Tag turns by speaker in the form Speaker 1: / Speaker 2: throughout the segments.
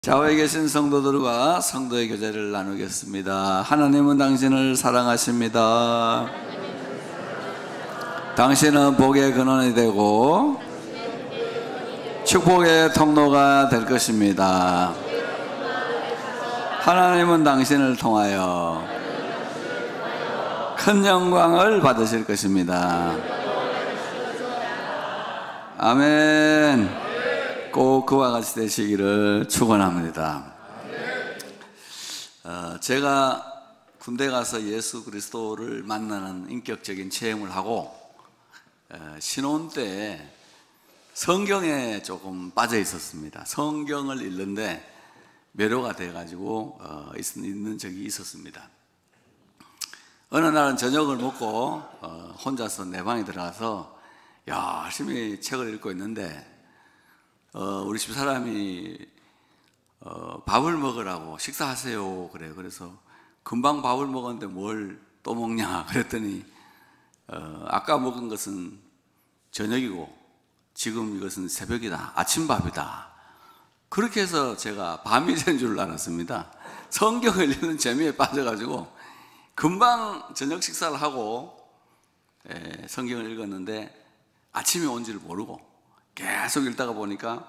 Speaker 1: 좌우에 계신 성도들과 성도의 교제를 나누겠습니다. 하나님은 당신을 사랑하십니다. 당신은 복의 근원이 되고 축복의 통로가 될 것입니다. 하나님은 당신을 통하여 큰 영광을 받으실 것입니다. 아멘. 꼭 그와 같이 되시기를 축원합니다. 제가 군대 가서 예수 그리스도를 만나는 인격적인 체험을 하고 신혼 때 성경에 조금 빠져 있었습니다. 성경을 읽는데 매료가 돼가지고 있는 적이 있었습니다. 어느 날은 저녁을 먹고 혼자서 내 방에 들어가서 열심히 책을 읽고 있는데 우리 집 사람이 밥을 먹으라고 식사하세요 그래요. 그래서 금방 밥을 먹었는데 뭘 또 먹냐 그랬더니 아까 먹은 것은 저녁이고 지금 이것은 새벽이다, 아침밥이다. 그렇게 해서 제가 밤이 된 줄 알았습니다. 성경을 읽는 재미에 빠져가지고 금방 저녁 식사를 하고 성경을 읽었는데 아침이 온지를 모르고 계속 읽다가 보니까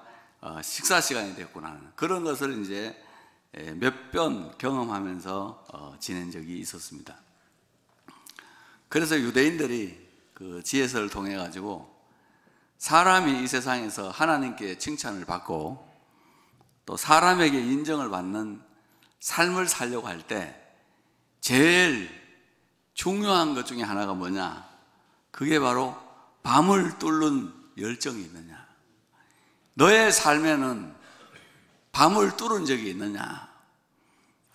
Speaker 1: 식사 시간이 됐구나. 그런 것을 이제 몇 번 경험하면서 지낸 적이 있었습니다. 그래서 유대인들이 그 지혜서를 통해 가지고 사람이 이 세상에서 하나님께 칭찬을 받고 또 사람에게 인정을 받는 삶을 살려고 할 때 제일 중요한 것 중에 하나가 뭐냐? 그게 바로 밤을 뚫는 열정이 있느냐? 너의 삶에는 밤을 뚫은 적이 있느냐?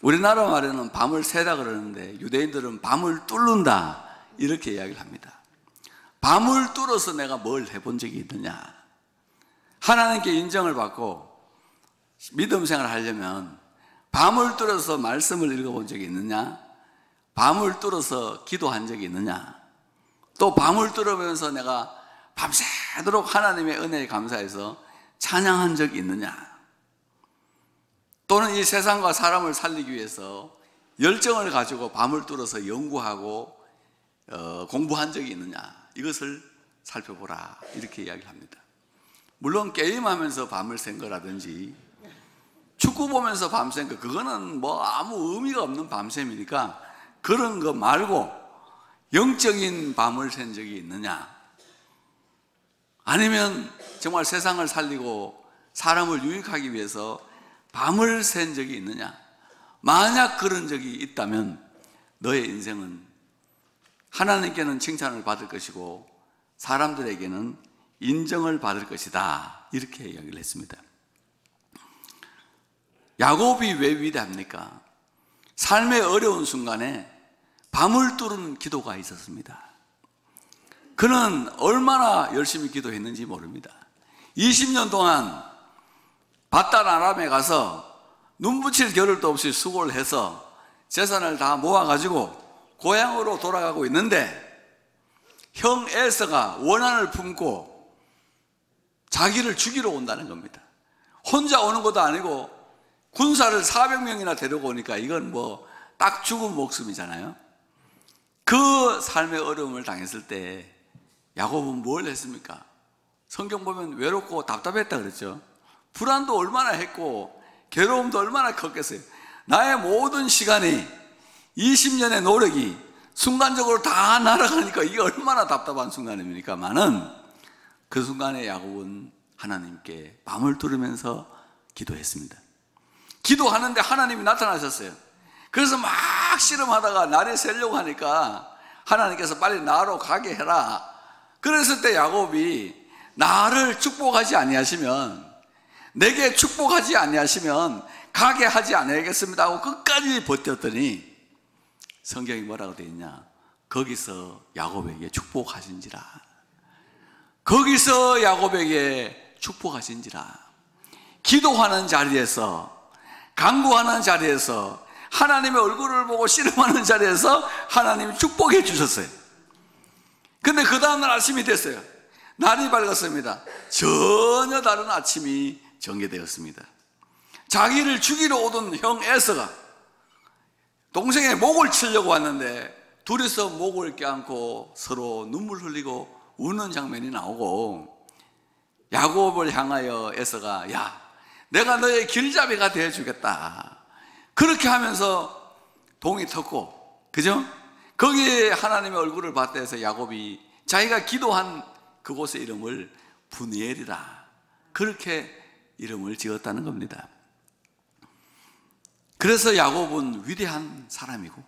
Speaker 1: 우리나라 말에는 밤을 새다 그러는데 유대인들은 밤을 뚫는다 이렇게 이야기를 합니다. 밤을 뚫어서 내가 뭘 해본 적이 있느냐? 하나님께 인정을 받고 믿음 생활을 하려면 밤을 뚫어서 말씀을 읽어본 적이 있느냐? 밤을 뚫어서 기도한 적이 있느냐? 또 밤을 뚫으면서 내가 밤새도록 하나님의 은혜에 감사해서 찬양한 적이 있느냐? 또는 이 세상과 사람을 살리기 위해서 열정을 가지고 밤을 뚫어서 연구하고 공부한 적이 있느냐? 이것을 살펴보라 이렇게 이야기를 합니다. 물론 게임하면서 밤을 샌 거라든지 축구 보면서 밤샌 거 그거는 뭐 아무 의미가 없는 밤샘이니까 그런 거 말고 영적인 밤을 샌 적이 있느냐? 아니면 정말 세상을 살리고 사람을 유익하기 위해서 밤을 샌 적이 있느냐? 만약 그런 적이 있다면 너의 인생은 하나님께는 칭찬을 받을 것이고 사람들에게는 인정을 받을 것이다 이렇게 이야기를 했습니다. 야곱이 왜 위대합니까? 삶의 어려운 순간에 밤을 뚫은 기도가 있었습니다. 그는 얼마나 열심히 기도했는지 모릅니다. 20년 동안 밧단 아람에 가서 눈 붙일 겨를도 없이 수고를 해서 재산을 다 모아가지고 고향으로 돌아가고 있는데 형 에서가 원한을 품고 자기를 죽이러 온다는 겁니다. 혼자 오는 것도 아니고 군사를 400명이나 데리고 오니까 이건 뭐 딱 죽은 목숨이잖아요. 그 삶의 어려움을 당했을 때 야곱은 뭘 했습니까? 성경 보면 외롭고 답답했다 그랬죠. 불안도 얼마나 했고 괴로움도 얼마나 컸겠어요. 나의 모든 시간이 20년의 노력이 순간적으로 다 날아가니까 이게 얼마나 답답한 순간입니까만은 그 순간에 야곱은 하나님께 밤을 뚫으면서 기도했습니다. 기도하는데 하나님이 나타나셨어요. 그래서 막 씨름하다가 날이 새려고 하니까 하나님께서 빨리 나로 가게 해라. 그랬을 때 야곱이 나를 축복하지 아니하시면 내게 축복하지 아니하시면 가게 하지 아니하겠습니다 하고 끝까지 버텼더니 성경이 뭐라고 되어 있냐? 거기서 야곱에게 축복하신지라. 거기서 야곱에게 축복하신지라. 기도하는 자리에서 간구하는 자리에서 하나님의 얼굴을 보고 씨름하는 자리에서 하나님이 축복해 주셨어요. 근데 그 다음날 아침이 됐어요. 날이 밝았습니다. 전혀 다른 아침이 전개되었습니다. 자기를 죽이러 오던 형 에서가 동생의 목을 치려고 왔는데 둘이서 목을 껴안고 서로 눈물 흘리고 우는 장면이 나오고, 야곱을 향하여 에서가 야, 내가 너의 길잡이가 되어주겠다 그렇게 하면서 동이 텄고, 그죠? 거기에 하나님의 얼굴을 봤다 해서 야곱이 자기가 기도한 그곳의 이름을 분이엘이라 그렇게 이름을 지었다는 겁니다. 그래서 야곱은 위대한 사람이고,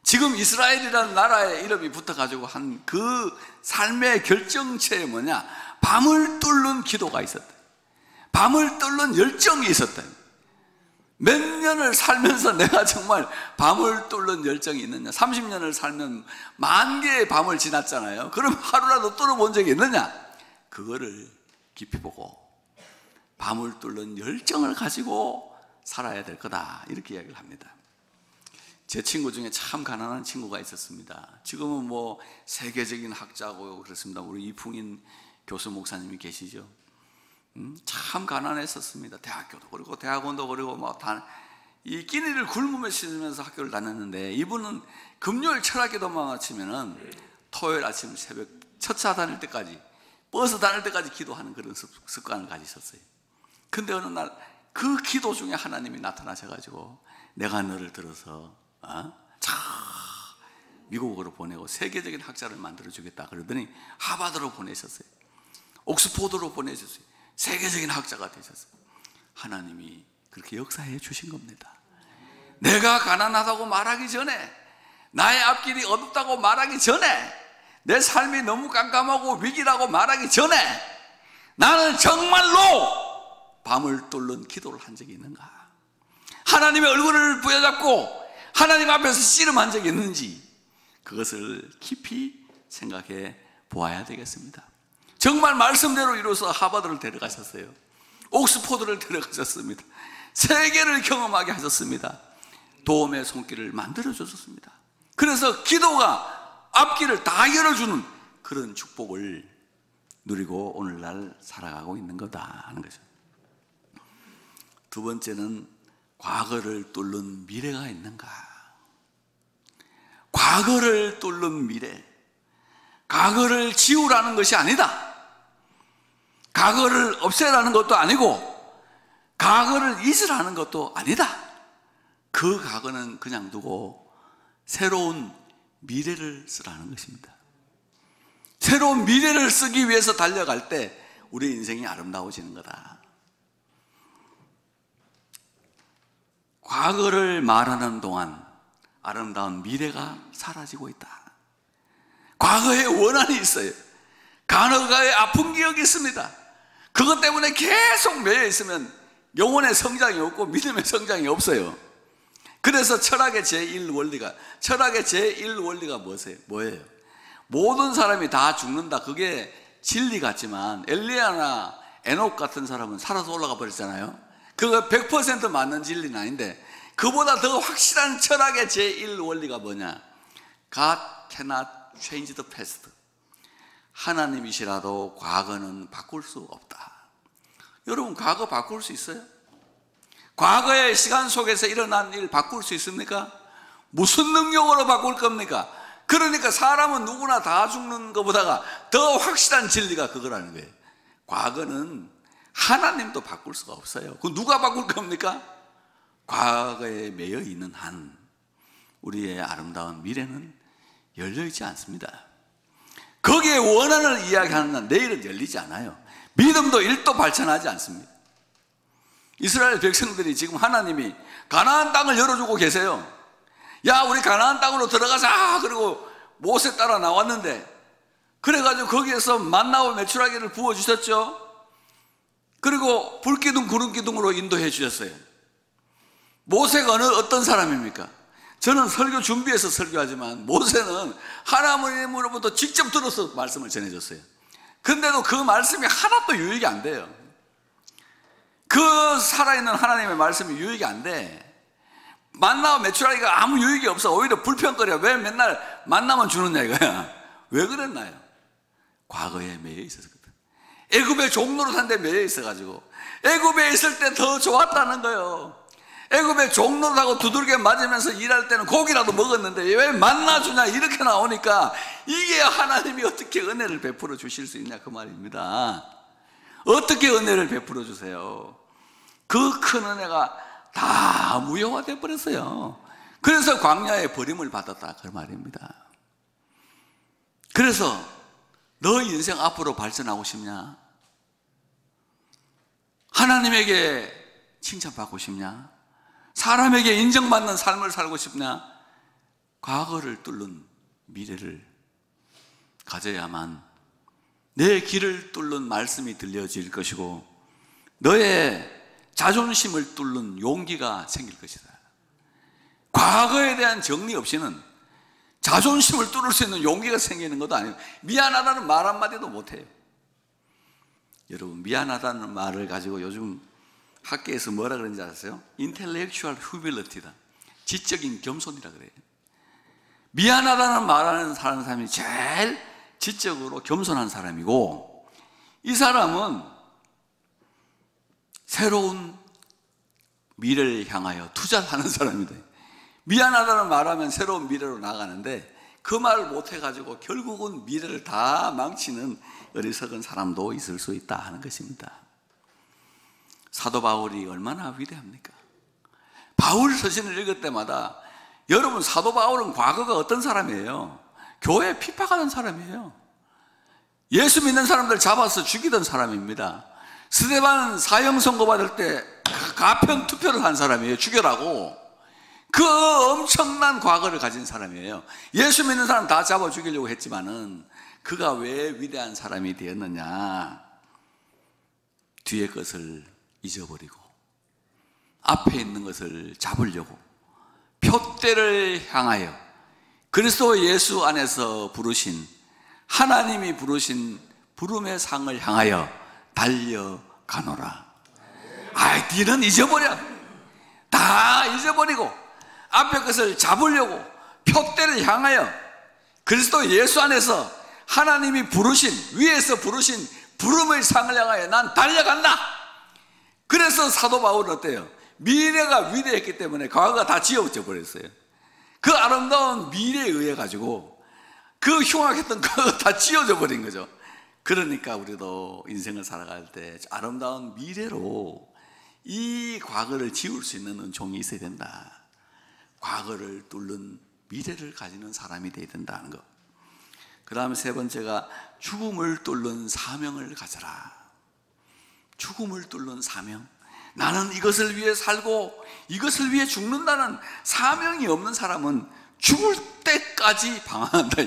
Speaker 1: 지금 이스라엘이라는 나라의 이름이 붙어가지고 한 그 삶의 결정체에 뭐냐, 밤을 뚫는 기도가 있었다, 밤을 뚫는 열정이 있었다. 몇 년을 살면서 내가 정말 밤을 뚫는 열정이 있느냐? 30년을 살면 10,000개의 밤을 지났잖아요. 그럼 하루라도 뚫어본 적이 있느냐? 그거를 깊이 보고 밤을 뚫는 열정을 가지고 살아야 될 거다, 이렇게 이야기를 합니다. 제 친구 중에 참 가난한 친구가 있었습니다. 지금은 뭐 세계적인 학자고 그렇습니다. 우리 이풍인 교수 목사님이 계시죠. 참 가난했었습니다. 대학교도 그리고 대학원도 그리고 뭐 이 끼니를 굶으며 씻으면서 학교를 다녔는데, 이분은 금요일 철학기도만 마치면은 토요일 아침 새벽 첫차 다닐 때까지, 버스 다닐 때까지 기도하는 그런 습관을 가지셨어요. 근데 어느 날 그 기도 중에 하나님이 나타나셔가지고 내가 너를 들어서 미국으로 보내고 세계적인 학자를 만들어주겠다 그러더니 하버드로 보내셨어요. 옥스포드로 보내셨어요. 세계적인 학자가 되셨어요. 하나님이 그렇게 역사해 주신 겁니다. 내가 가난하다고 말하기 전에, 나의 앞길이 어둡다고 말하기 전에, 내 삶이 너무 깜깜하고 위기라고 말하기 전에 나는 정말로 밤을 뚫는 기도를 한 적이 있는가? 하나님의 얼굴을 부여잡고 하나님 앞에서 씨름한 적이 있는지, 그것을 깊이 생각해 보아야 되겠습니다. 정말 말씀대로 이루어서 하버드를 데려가셨어요. 옥스포드를 데려가셨습니다. 세계를 경험하게 하셨습니다. 도움의 손길을 만들어주셨습니다. 그래서 기도가 앞길을 다 열어주는 그런 축복을 누리고 오늘날 살아가고 있는 거다 하는 거죠. 두 번째는 과거를 뚫는 미래가 있는가? 과거를 뚫는 미래, 과거를 지우라는 것이 아니다, 과거를 없애라는 것도 아니고 과거를 잊으라는 것도 아니다. 그 과거는 그냥 두고 새로운 미래를 쓰라는 것입니다. 새로운 미래를 쓰기 위해서 달려갈 때 우리 인생이 아름다워지는 거다. 과거를 말하는 동안 아름다운 미래가 사라지고 있다. 과거에 원한이 있어요. 과거에 아픈 기억이 있습니다. 그것 때문에 계속 매여 있으면 영혼의 성장이 없고 믿음의 성장이 없어요. 그래서 철학의 제1원리가 뭐예요? 모든 사람이 다 죽는다, 그게 진리 같지만 엘리야나 에녹 같은 사람은 살아서 올라가 버렸잖아요. 그거 100% 맞는 진리는 아닌데, 그보다 더 확실한 철학의 제1원리가 뭐냐? God cannot change the past. 하나님이시라도 과거는 바꿀 수 없다. 여러분, 과거 바꿀 수 있어요? 과거의 시간 속에서 일어난 일 바꿀 수 있습니까? 무슨 능력으로 바꿀 겁니까? 그러니까 사람은 누구나 다 죽는 것보다가 더 확실한 진리가 그거라는 거예요. 과거는 하나님도 바꿀 수가 없어요. 그 누가 바꿀 겁니까? 과거에 매여 있는 한 우리의 아름다운 미래는 열려 있지 않습니다. 거기에 원한을 이야기하는 한 내일은 열리지 않아요. 믿음도 1도 발전하지 않습니다. 이스라엘 백성들이 지금 하나님이 가나안 땅을 열어주고 계세요. 야, 우리 가나안 땅으로 들어가자. 그리고 모세 따라 나왔는데, 그래가지고 거기에서 만나와 메추라기를 부어주셨죠. 그리고 불기둥 구름기둥으로 인도해 주셨어요. 모세가 어떤 사람입니까? 저는 설교 준비해서 설교하지만 모세는 하나님으로부터 직접 들어서 말씀을 전해줬어요. 근데도 그 말씀이 하나도 유익이 안 돼요. 그 살아있는 하나님의 말씀이 유익이 안 돼. 만나와 메추라기가 아무 유익이 없어. 오히려 불평거려. 왜 맨날 만나만 주느냐 이거야. 왜 그랬나요? 과거에 매여 있었거든. 애굽의 종로로 산 데 매여 있어가지고 애굽에 있을 때 더 좋았다는 거예요. 애굽의 종로라고 두들겨 맞으면서 일할 때는 고기라도 먹었는데 왜 만나 주냐 이렇게 나오니까 이게 하나님이 어떻게 은혜를 베풀어 주실 수 있냐 그 말입니다. 어떻게 은혜를 베풀어 주세요? 그 큰 은혜가 다 무효화돼 버렸어요. 그래서 광야에 버림을 받았다 그 말입니다. 그래서 너 인생 앞으로 발전하고 싶냐? 하나님에게 칭찬받고 싶냐? 사람에게 인정받는 삶을 살고 싶냐? 과거를 뚫는 미래를 가져야만 내 길을 뚫는 말씀이 들려질 것이고 너의 자존심을 뚫는 용기가 생길 것이다. 과거에 대한 정리 없이는 자존심을 뚫을 수 있는 용기가 생기는 것도 아니에요. 미안하다는 말 한마디도 못해요. 여러분, 미안하다는 말을 가지고 요즘 학계에서 뭐라 그러는지 아세요? Intellectual humility다. 지적인 겸손이라 그래요. 미안하다는 말하는 사람이 제일 지적으로 겸손한 사람이고, 이 사람은 새로운 미래를 향하여 투자하는 사람이다. 미안하다는 말하면 새로운 미래로 나가는데 그 말을 못해가지고 결국은 미래를 다 망치는 어리석은 사람도 있을 수 있다 하는 것입니다. 사도 바울이 얼마나 위대합니까? 바울 서신을 읽을 때마다, 여러분, 사도 바울은 과거가 어떤 사람이에요? 교회에 핍박하던 사람이에요. 예수 믿는 사람들 잡아서 죽이던 사람입니다. 스데반 사형 선고받을 때 가편 투표를 한 사람이에요. 죽여라고. 그 엄청난 과거를 가진 사람이에요. 예수 믿는 사람 다 잡아 죽이려고 했지만은 그가 왜 위대한 사람이 되었느냐? 뒤의 것을 잊어버리고 앞에 있는 것을 잡으려고 표대를 향하여 그리스도 예수 안에서 부르신, 하나님이 부르신 부름의 상을 향하여 달려가노라. 니는 잊어버려. 다 잊어버리고 앞에 것을 잡으려고 표대를 향하여 그리스도 예수 안에서 하나님이 부르신, 위에서 부르신 부름의 상을 향하여 난 달려간다. 그래서 사도 바울은 어때요? 미래가 위대했기 때문에 과거가 다 지워져 버렸어요. 그 아름다운 미래에 의해 가지고 그 흉악했던 그거 다 지워져 버린 거죠. 그러니까 우리도 인생을 살아갈 때 아름다운 미래로 이 과거를 지울 수 있는 은총이 있어야 된다. 과거를 뚫는 미래를 가지는 사람이 되어야 된다는 것. 그 다음에 세 번째가 죽음을 뚫는 사명을 가져라. 죽음을 뚫는 사명. 나는 이것을 위해 살고 이것을 위해 죽는다는 사명이 없는 사람은 죽을 때까지 방황한다.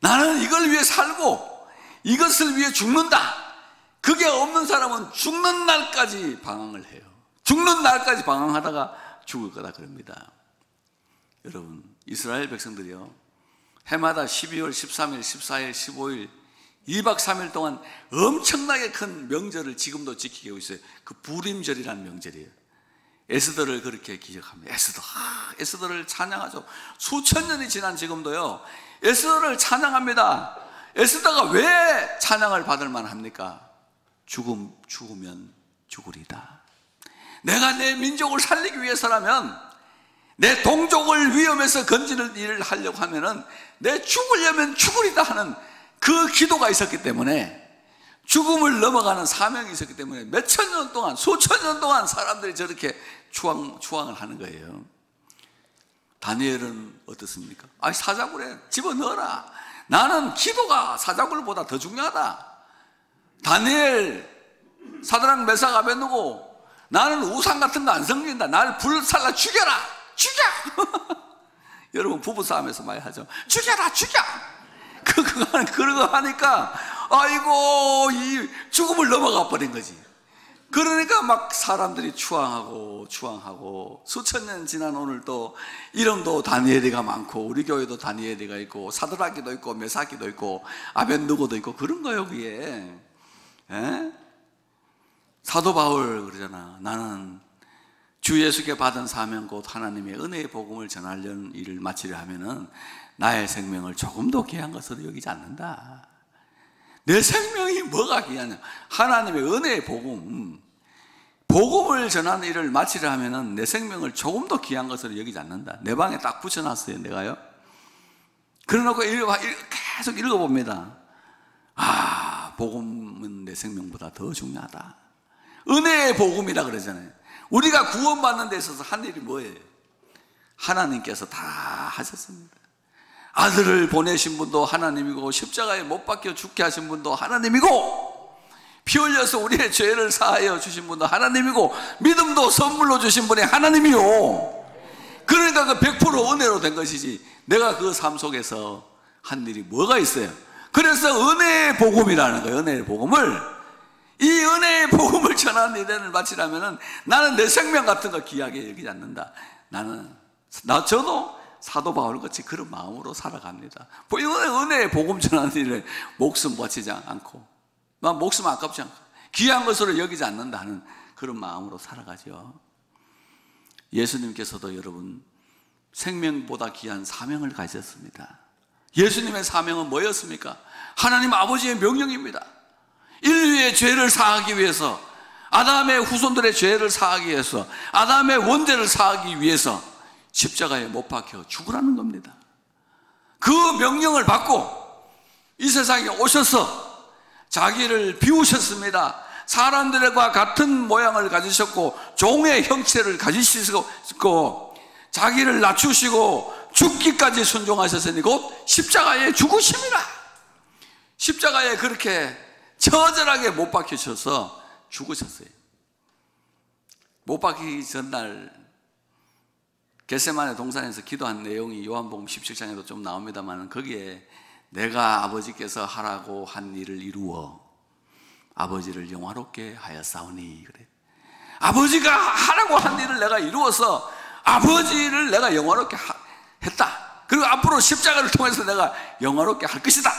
Speaker 1: 나는 이걸 위해 살고 이것을 위해 죽는다. 그게 없는 사람은 죽는 날까지 방황을 해요. 죽는 날까지 방황하다가 죽을 거다 그럽니다. 여러분, 이스라엘 백성들이요, 해마다 12월 13일, 14일, 15일 2박 3일 동안 엄청나게 큰 명절을 지금도 지키고 있어요. 그 부림절이라는 명절이에요. 에스더를 그렇게 기억합니다. 에스더를 찬양하죠. 수천 년이 지난 지금도요, 에스더를 찬양합니다. 에스더가 왜 찬양을 받을 만합니까? 죽으면 죽으리다. 내가 내 민족을 살리기 위해서라면, 내 동족을 위험에서 건지는 일을 하려고 하면은 내 죽으려면 죽으리다 하는 그 기도가 있었기 때문에, 죽음을 넘어가는 사명이 있었기 때문에 몇천 년 동안, 수천 년 동안 사람들이 저렇게 추앙을 하는 거예요. 다니엘은 어떻습니까? 사자굴에 집어넣어라. 나는 기도가 사자굴보다 더 중요하다. 다니엘, 사드락, 메삭, 아벳느고, 나는 우상 같은 거 안 섬긴다. 나를 불살라 죽여라. 죽여. 여러분, 부부싸움에서 많이 하죠. 죽여라, 죽여. 그거 하니까 아이고, 이 죽음을 넘어가 버린 거지. 그러니까 막 사람들이 추앙하고 수천 년 지난 오늘 또 이름도 다니엘이가 많고, 우리 교회도 다니엘이가 있고, 사드락이도 있고, 메삭이도 있고, 아벳느고도 있고, 그런 거예요. 그게 사도 바울 그러잖아. 나는 주 예수께 받은 사명 곧 하나님의 은혜의 복음을 전하려는 일을 마치려 하면은 나의 생명을 조금도 귀한 것으로 여기지 않는다. 내 생명이 뭐가 귀하냐? 하나님의 은혜의 복음, 복음을 전하는 일을 마치려 하면은 내 생명을 조금 더 귀한 것으로 여기지 않는다. 내 방에 딱 붙여놨어요, 내가요. 그래놓고 계속 읽어봅니다. 복음은 내 생명보다 더 중요하다. 은혜의 복음이라 그러잖아요. 우리가 구원받는 데 있어서 한 일이 뭐예요? 하나님께서 다 하셨습니다. 아들을 보내신 분도 하나님이고, 십자가에 못 박혀 죽게 하신 분도 하나님이고, 피 흘려서 우리의 죄를 사하여 주신 분도 하나님이고, 믿음도 선물로 주신 분이 하나님이요. 그러니까 그 100% 은혜로 된 것이지, 내가 그 삶 속에서 한 일이 뭐가 있어요? 그래서 은혜의 복음이라는 거예요. 은혜의 복음을, 이 은혜의 복음을 전하는 일을 마치려면은 나는 내 생명 같은 거 귀하게 여기지 않는다. 저도 사도 바울같이 그런 마음으로 살아갑니다. 은혜의 복음 전하는 일에 목숨 바치지 않고, 목숨 아깝지 않고, 귀한 것으로 여기지 않는다 하는 그런 마음으로 살아가죠. 예수님께서도 여러분, 생명보다 귀한 사명을 가졌습니다. 예수님의 사명은 뭐였습니까? 하나님 아버지의 명령입니다. 인류의 죄를 사하기 위해서, 아담의 후손들의 죄를 사하기 위해서, 아담의 원죄를 사하기 위해서 십자가에 못 박혀 죽으라는 겁니다. 그 명령을 받고 이 세상에 오셔서 자기를 비우셨습니다. 사람들과 같은 모양을 가지셨고 종의 형체를 가지시고 자기를 낮추시고 죽기까지 순종하셨으니 곧 십자가에 죽으심이라. 십자가에 그렇게 처절하게 못 박히셔서 죽으셨어요. 못 박히기 전날 겟세마네 동산에서 기도한 내용이 요한복음 17장에도 좀 나옵니다만, 거기에 내가 아버지께서 하라고 한 일을 이루어 아버지를 영화롭게 하였사오니, 그래. 아버지가 하라고 한 일을 내가 이루어서 아버지를 내가 영화롭게 했다. 그리고 앞으로 십자가를 통해서 내가 영화롭게 할 것이다.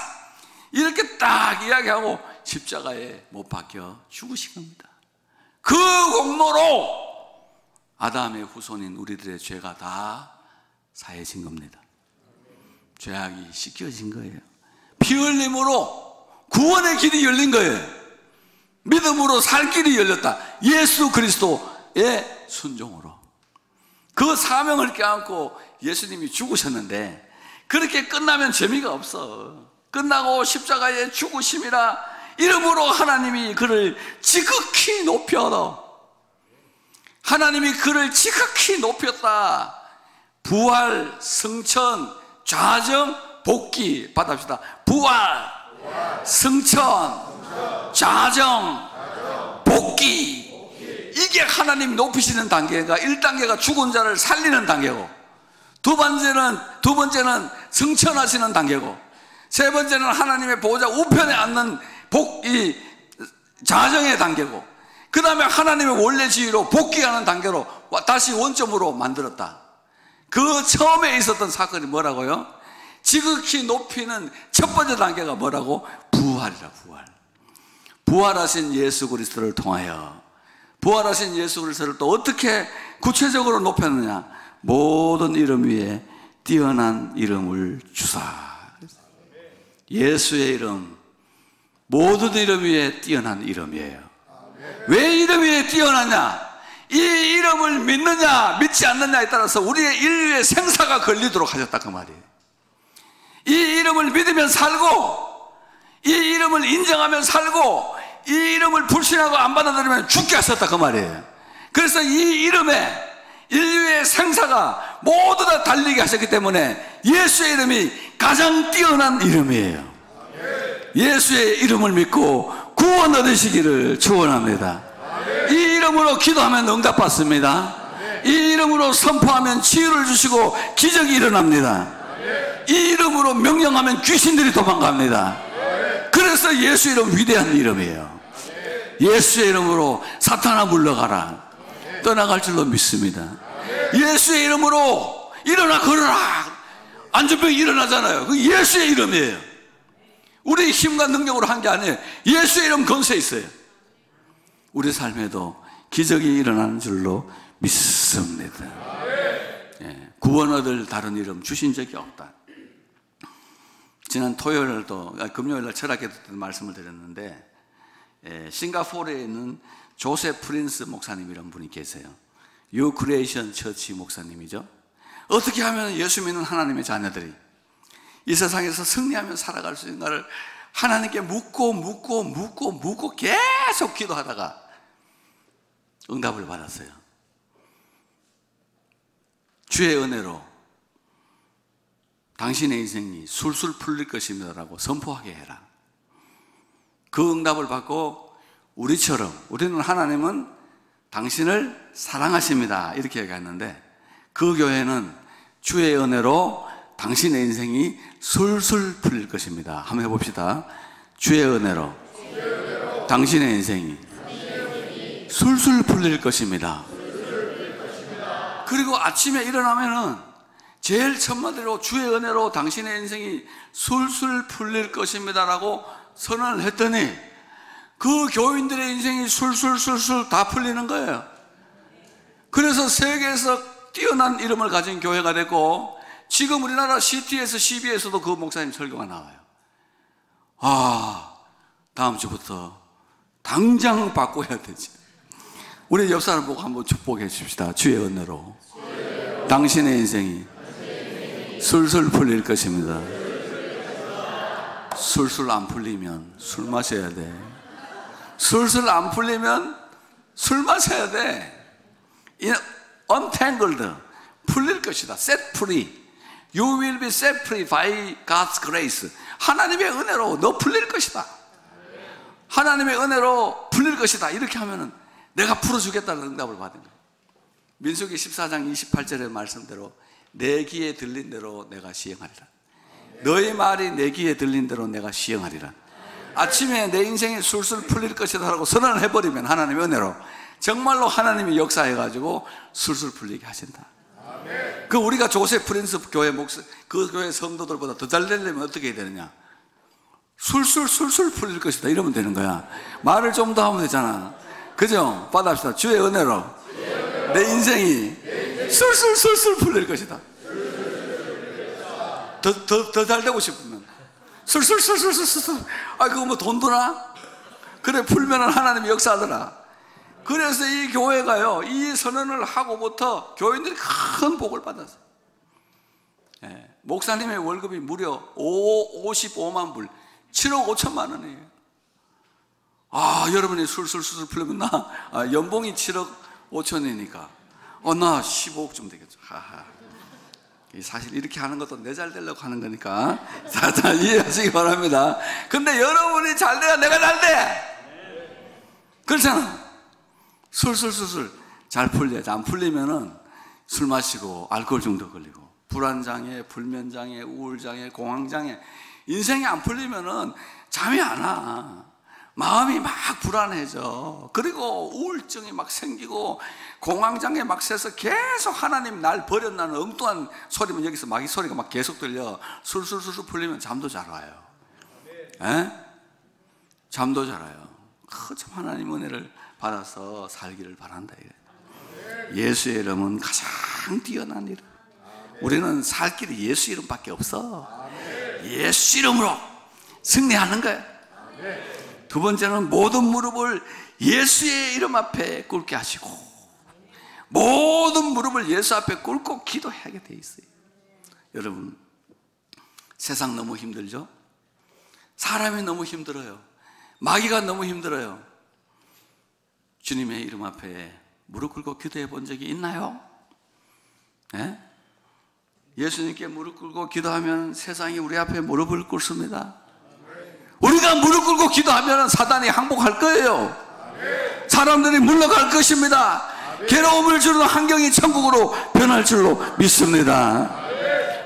Speaker 1: 이렇게 딱 이야기하고 십자가에 못 박혀 죽으신 겁니다. 그 공로로 아담의 후손인 우리들의 죄가 다 사해진 겁니다. 죄악이 씻겨진 거예요. 피 흘림으로 구원의 길이 열린 거예요. 믿음으로 살 길이 열렸다. 예수 그리스도의 순종으로. 그 사명을 껴안고 예수님이 죽으셨는데, 그렇게 끝나면 재미가 없어. 끝나고 십자가에 죽으심이라 이름으로 하나님이 그를 지극히 높여도, 하나님이 그를 지극히 높였다. 부활, 승천, 좌정, 복귀 받합시다. 부활, 승천, 좌정, 복귀. 이게 하나님 높이시는 단계가, 1단계가 죽은 자를 살리는 단계고, 두 번째는 승천하시는 단계고, 세 번째는 하나님의 보호자 우편에 앉는 복이 좌정의 단계고, 그 다음에 하나님의 원래 지위로 복귀하는 단계로 다시 원점으로 만들었다. 그 처음에 있었던 사건이 뭐라고요? 지극히 높이는 첫 번째 단계가 뭐라고? 부활이라. 부활. 부활하신 예수 그리스도를 통하여, 부활하신 예수 그리스도를 또 어떻게 구체적으로 높였느냐? 모든 이름 위에 뛰어난 이름을 주사. 예수의 이름, 모든 이름 위에 뛰어난 이름이에요. 왜 이름 위에 뛰어나냐? 이 이름을 믿느냐 믿지 않느냐에 따라서 우리의 인류의 생사가 걸리도록 하셨다, 그 말이에요. 이 이름을 믿으면 살고, 이 이름을 인정하면 살고, 이 이름을 불신하고 안 받아들이면 죽게 하셨다, 그 말이에요. 그래서 이 이름에 인류의 생사가 모두 다 달리게 하셨기 때문에 예수의 이름이 가장 뛰어난 이름이에요. 예수의 이름을 믿고 구원 얻으시기를 축원합니다. 이 이름으로 기도하면 응답받습니다. 이 이름으로 선포하면 치유를 주시고 기적이 일어납니다. 이 이름으로 명령하면 귀신들이 도망갑니다. 그래서 예수 이름 위대한 이름이에요. 예수의 이름으로 사탄아 물러가라. 떠나갈 줄로 믿습니다. 예수의 이름으로 일어나 걸어라. 안전병이 일어나잖아요. 그 예수의 이름이에요. 우리의 힘과 능력으로 한 게 아니에요. 예수의 이름 건세 있어요. 우리 삶에도 기적이 일어나는 줄로 믿습니다. 구원 얻을 다른 이름 주신 적이 없다. 지난 토요일도 금요일날 철학회 때 말씀을 드렸는데, 싱가포르에 있는 조셉 프린스 목사님이라는 분이 계세요. 뉴 크리에이션 처치 목사님이죠. 어떻게 하면 예수 믿는 하나님의 자녀들이 이 세상에서 승리하며 살아갈 수 있는가를 하나님께 묻고 계속 기도하다가 응답을 받았어요. 주의 은혜로 당신의 인생이 술술 풀릴 것입니다라고 선포하게 해라. 그 응답을 받고 우리는 하나님은 당신을 사랑하십니다 이렇게 얘기했는데, 그 교회는 주의 은혜로 당신의 인생이 술술 풀릴 것입니다. 한번 해봅시다. 주의 은혜로 당신의 인생이 술술 풀릴 것입니다. 그리고 아침에 일어나면은 제일 첫 마디로 주의 은혜로 당신의 인생이 술술 풀릴 것입니다라고 선언을 했더니 그 교인들의 인생이 술술 다 풀리는 거예요. 그래서 세계에서 뛰어난 이름을 가진 교회가 됐고, 지금 우리나라 CT에서 CB에서도 그 목사님 설교가 나와요. 다음 주부터 당장 바꿔야 되지. 우리 옆 사람 보고 한번 축복해 주십시다. 주의 은혜로 당신의 인생이 술술 풀릴 것입니다. 술술 안 풀리면 술 마셔야 돼. 술술 안 풀리면 술 마셔야 돼. Untangled, 풀릴 것이다. Set free. You will be set free by God's grace. 하나님의 은혜로 너 풀릴 것이다. 하나님의 은혜로 풀릴 것이다. 이렇게 하면은 내가 풀어주겠다는 응답을 받은 거예요. 민수기 14장 28절의 말씀대로 내 귀에 들린 대로 내가 시행하리라. 너의 말이 내 귀에 들린 대로 내가 시행하리라. 아침에 내 인생이 술술 풀릴 것이다 라고 선언을 해버리면 하나님의 은혜로 정말로 하나님이 역사해가지고 술술 풀리게 하신다. 그 우리가 조셉 프린스 교회 그 교회 성도들보다 더 잘 되려면 어떻게 해야 되느냐? 술술 풀릴 것이다 이러면 되는 거야. 말을 좀 더 하면 되잖아. 그죠? 받아봅시다. 주의 은혜로 내 인생이 술술 풀릴 것이다. 더 잘 되고 싶으면 술술. 그거 뭐 돈 드나? 그래 풀면은 하나님이 역사하더라. 그래서 이 교회가요, 이 선언을 하고부터 교인들이 큰 복을 받았어요. 목사님의 월급이 무려 55만 불, 7억 5천만 원이에요. 여러분이 술술 풀리면 나 연봉이 7억 5천이니까 나 15억쯤 되겠죠. 사실 이렇게 하는 것도 내 잘 되려고 하는 거니까 자 이해하시기 바랍니다. 근데 여러분이 잘 돼야 내가 잘 돼. 그렇잖아. 술술 잘 풀려야지. 안 풀리면은 술 마시고 알코올 중독 걸리고 불안장애, 불면장애, 우울장애, 공황장애. 인생이 안 풀리면은 잠이 안 와. 마음이 막 불안해져. 그리고 우울증이 막 생기고 공황장애 막 새서 계속 하나님 날 버렸나는 엉뚱한 소리면 여기서 막 이 소리가 막 계속 들려. 술술 풀리면 잠도 잘 와요. 잠도 잘 와요. 참 하나님 은혜를 받아서 살기를 바란다. 예수의 이름은 가장 뛰어난 이름. 우리는 살 길이 예수 이름밖에 없어. 예수 이름으로 승리하는 거야. 두 번째는 모든 무릎을 예수의 이름 앞에 꿇게 하시고, 모든 무릎을 예수 앞에 꿇고 기도하게 돼 있어요. 여러분, 세상 너무 힘들죠? 사람이 너무 힘들어요. 마귀가 너무 힘들어요. 주님의 이름 앞에 무릎 꿇고 기도해 본 적이 있나요? 예수님께 무릎 꿇고 기도하면 세상이 우리 앞에 무릎을 꿇습니다. 우리가 무릎 꿇고 기도하면 사단이 항복할 거예요. 사람들이 물러갈 것입니다. 괴로움을 주는 환경이 천국으로 변할 줄로 믿습니다.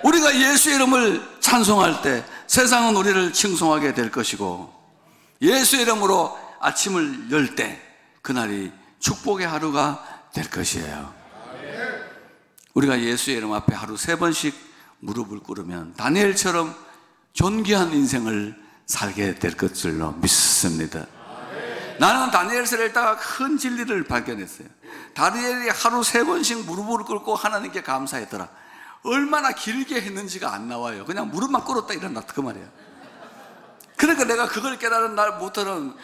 Speaker 1: 우리가 예수의 이름을 찬송할 때 세상은 우리를 칭송하게 될 것이고, 예수의 이름으로 아침을 열 때 그날이 축복의 하루가 될 것이에요. 우리가 예수의 이름 앞에 하루 3번씩 무릎을 꿇으면 다니엘처럼 존귀한 인생을 살게 될 것들로 믿습니다. 나는 다니엘서를 읽다가 큰 진리를 발견했어요. 다니엘이 하루 3번씩 무릎을 꿇고 하나님께 감사했더라. 얼마나 길게 했는지가 안 나와요. 그냥 무릎만 꿇었다 일어났다 그 말이에요. 그러니까 내가 그걸 깨달은 날부터는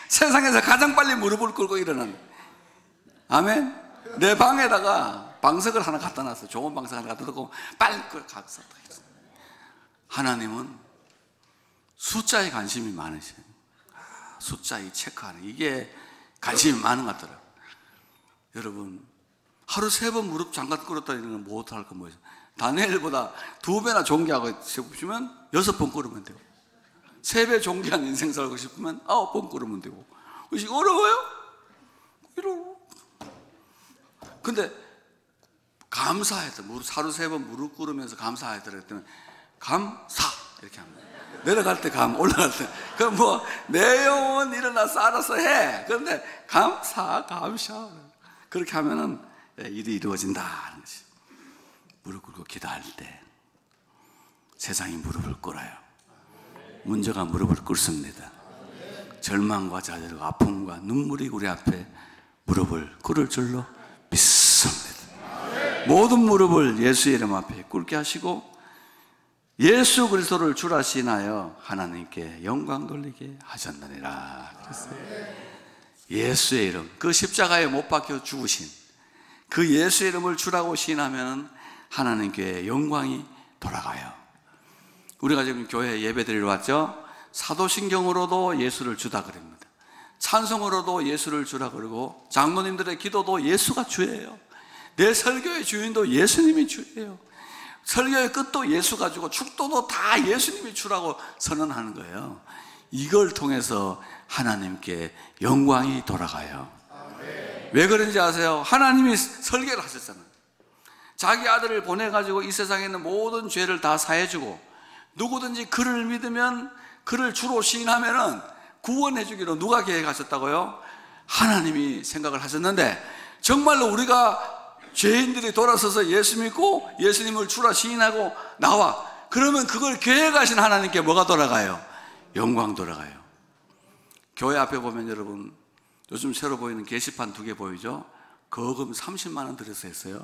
Speaker 1: 세상에서 가장 빨리 무릎을 꿇고 일어나는. 아멘. 내 방에다가 방석을 하나 갖다 놨어. 좋은 방석 하나 갖다 놓고 빨리 가서. 하나님은 숫자에 관심이 많으셔요. 숫자에 체크하는 이게 관심이 많은 것 같더라고요. 여러분, 하루 3번 무릎 잠깐 꿇었다 이러면 못할 거 뭐예요? 다니엘보다 2배나 존귀하고 싶으면 6번 꿇으면 되고, 3배 존귀한 인생 살고 싶으면 9번 꿇으면 되고. 이게 어려워요? 이러고. 근데 감사했다. 하루 3번 무릎 꿇으면서 감사했더라 했더니 감사 이렇게 합니다. 내려갈 때 감, 올라갈 때 그럼 뭐 내 영혼 일어나서 알아서 해. 그런데 감사, 감사 그렇게 하면은 일이 이루어진다 하는 것이. 무릎 꿇고 기도할 때 세상이 무릎을 꿇어요. 문제가 무릎을 꿇습니다. 절망과 좌절과 아픔과 눈물이 우리 앞에 무릎을 꿇을 줄로 믿습니다. 모든 무릎을 예수의 이름 앞에 꿇게 하시고 예수 그리스도를 주라시나여 하나님께 영광 돌리게 하셨느니라 그랬어요. 예수의 이름, 그 십자가에 못 박혀 죽으신 그 예수의 이름을 주라고 시인하면 하나님께 영광이 돌아가요. 우리가 지금 교회 예배 드리러 왔죠? 사도신경으로도 예수를 주다 그럽니다. 찬송으로도 예수를 주라 그러고 장로님들의 기도도 예수가 주예요. 내 설교의 주인도 예수님이 주예요. 설교의 끝도 예수가 주고 축도도 다 예수님이 주라고 선언하는 거예요. 이걸 통해서 하나님께 영광이 돌아가요. 왜 그런지 아세요? 하나님이 설계를 하셨잖아요. 자기 아들을 보내가지고 이 세상에 있는 모든 죄를 다 사해주고 누구든지 그를 믿으면 그를 주로 시인하면은 구원해 주기로 누가 계획하셨다고요? 하나님이 생각을 하셨는데 정말로 우리가 죄인들이 돌아서서 예수 믿고 예수님을 주라 시인하고 나와 그러면 그걸 계획하신 하나님께 뭐가 돌아가요? 영광 돌아가요. 교회 앞에 보면 여러분 요즘 새로 보이는 게시판 2개 보이죠? 거금 30만 원 들여서 했어요.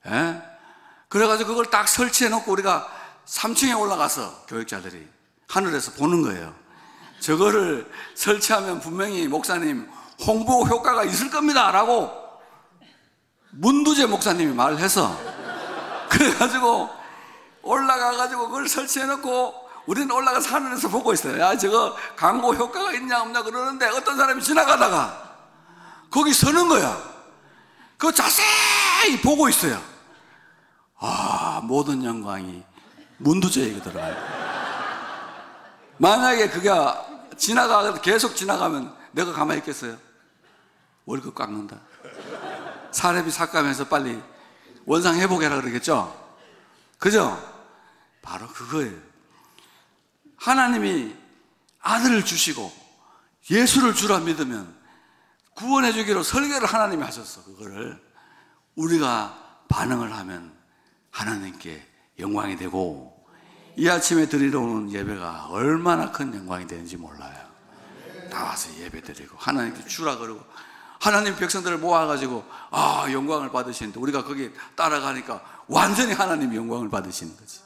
Speaker 1: 예? 그래가지고 그걸 딱 설치해 놓고 우리가 3층에 올라가서 교육자들이 하늘에서 보는 거예요. 저거를 설치하면 분명히 목사님 홍보 효과가 있을 겁니다 라고 문두재 목사님이 말을 해서 그래가지고 올라가가지고 그걸 설치해 놓고 우리는 올라가서 하늘에서 보고 있어요. 야, 저거 광고 효과가 있냐 없냐 그러는데 어떤 사람이 지나가다가 거기 서는 거야. 그거 자세히 보고 있어요. 아, 모든 영광이 문두재에게 들어가요. 만약에 그가 계속 지나가면 내가 가만히 있겠어요? 월급 깎는다. 사례비 삭감해서 빨리 원상 회복해라 그러겠죠? 그죠? 바로 그거예요. 하나님이 아들을 주시고 예수를 주라 믿으면 구원해 주기로 설계를 하나님이 하셨어. 그거를 우리가 반응을 하면 하나님께 영광이 되고 이 아침에 드리러 오는 예배가 얼마나 큰 영광이 되는지 몰라요. 나와서 예배 드리고 하나님께 주라 그러고 하나님 백성들을 모아가지고 영광을 받으시는데 우리가 거기 따라가니까 완전히 하나님이 영광을 받으시는 거지.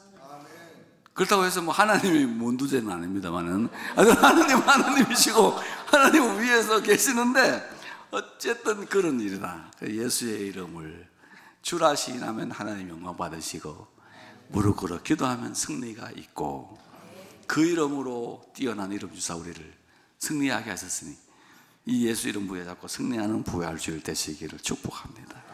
Speaker 1: 그렇다고 해서 뭐 하나님이 문두재는 아닙니다만은 하나님이시고 하나님 위에서 계시는데 어쨌든 그런 일이다. 예수의 이름을 주라 시인하면 하나님 영광 받으시고 무릎 꿇어 기도하면 승리가 있고 그 이름으로 뛰어난 이름 주사 우리를 승리하게 하셨으니 이 예수 이름 부여잡고 승리하는 부활 주일 되시기를 축복합니다.